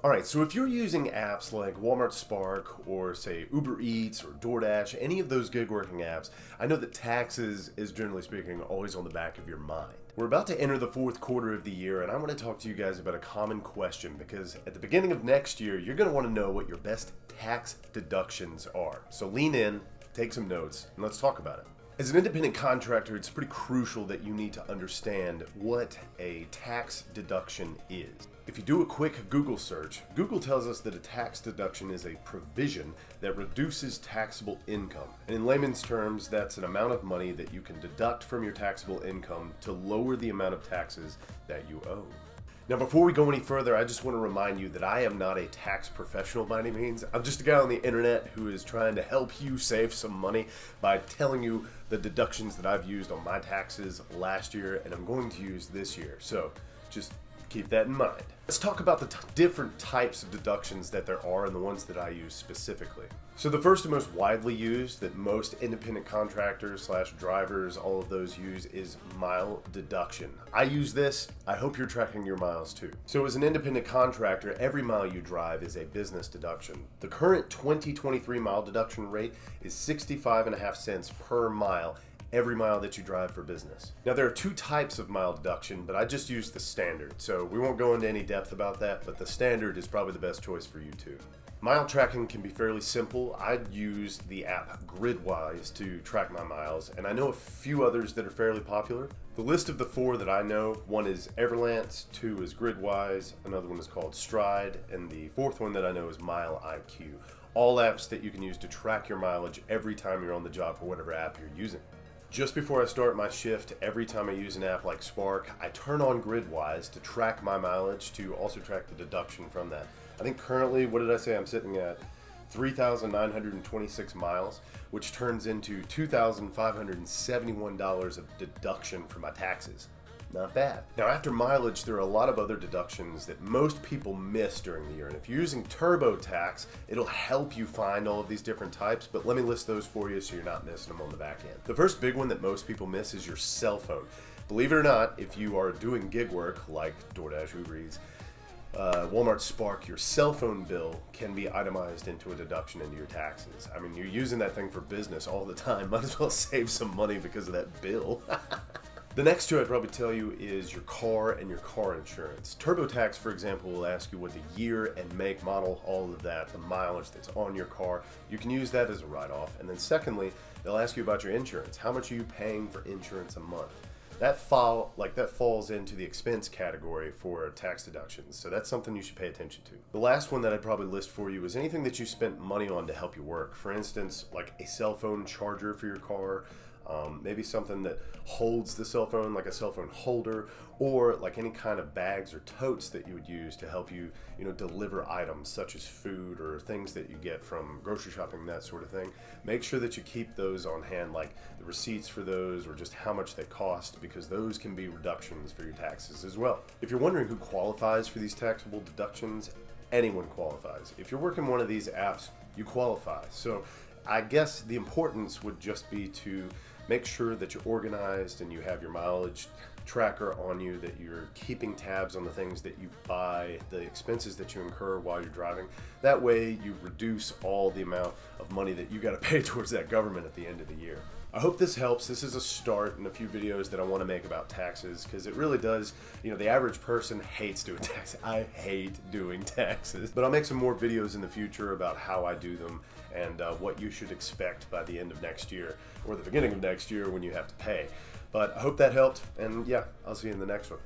Alright, so if you're using apps like Walmart Spark or say Ubereats or DoorDash, any of those gig working apps, I know that taxes is generally speaking always on the back of your mind. We're about to enter the fourth quarter of the year and I want to talk to you guys about a common question because at the beginning of next year, you're going to want to know what your best tax deductions are. So lean in, take some notes, and let's talk about it. As an independent contractor, it's pretty crucial that you need to understand what a tax deduction is. If you do a quick Google search, Google tells us that a tax deduction is a provision that reduces taxable income. And in layman's terms, that's an amount of money that you can deduct from your taxable income to lower the amount of taxes that you owe. Now, before we go any further, I just want to remind you that I am not a tax professional by any means. I'm just a guy on the internet who is trying to help you save some money by telling you the deductions that I've used on my taxes last year and I'm going to use this year. So just keep that in mind. Let's talk about the different types of deductions that there are and the ones that I use specifically. So the first and most widely used that most independent contractors / drivers, all of those use is mile deduction. I use this. I hope you're tracking your miles too. So as an independent contractor, every mile you drive is a business deduction. The current 2023 mile deduction rate is 65.5 cents per mile every mile that you drive for business. Now there are two types of mile deduction, but I just use the standard. So we won't go into any depth about that, but the standard is probably the best choice for you too. Mile tracking can be fairly simple. I'd use the app Gridwise to track my miles, and I know a few others that are fairly popular. The list of the four that I know, one is Everlance, two is Gridwise, another one is called Stride, and the fourth one that I know is Mile IQ. All apps that you can use to track your mileage every time you're on the job for whatever app you're using. Just before I start my shift, every time I use an app like Spark, I turn on Gridwise to track my mileage to also track the deduction from that. I think currently, what did I say? I'm sitting at 3,926 miles, which turns into $2,571 of deduction for my taxes. Not bad. Now after mileage, there are a lot of other deductions that most people miss during the year. And if you're using TurboTax, it'll help you find all of these different types, but let me list those for you so you're not missing them on the back end. The first big one that most people miss is your cell phone. Believe it or not, if you are doing gig work like DoorDash, Ubereats, Walmart Spark, your cell phone bill can be itemized into a deduction into your taxes. I mean, you're using that thing for business all the time. Might as well save some money because of that bill. The next two I'd probably tell you is your car and your car insurance. TurboTax, for example, will ask you what the year and make, model, all of that, the mileage that's on your car. You can use that as a write-off. And then secondly, they'll ask you about your insurance. How much are you paying for insurance a month? That falls into the expense category for tax deductions, so that's something you should pay attention to. The last one that I'd probably list for you is anything that you spent money on to help you work. For instance, like a cell phone charger for your car, maybe something that holds the cell phone, like a cell phone holder, or like any kind of bags or totes that you would use to help you, deliver items such as food or things that you get from grocery shopping, that sort of thing. Make sure that you keep those on hand, like the receipts for those or just how much they cost, because those can be reductions for your taxes as well. If you're wondering who qualifies for these taxable deductions, anyone qualifies. If you're working one of these apps, you qualify. So I guess the importance would just be to make sure that you're organized and you have your mileage tracker on you, that you're keeping tabs on the things that you buy, the expenses that you incur while you're driving. That way you reduce all the amount of money that you got to pay towards that government at the end of the year. I hope this helps. This is a start in a few videos that I want to make about taxes because it really does, the average person hates doing taxes. I hate doing taxes. But I'll make some more videos in the future about how I do them and what you should expect by the end of next year or the beginning of next year when you have to pay. But I hope that helped, and yeah, I'll see you in the next one.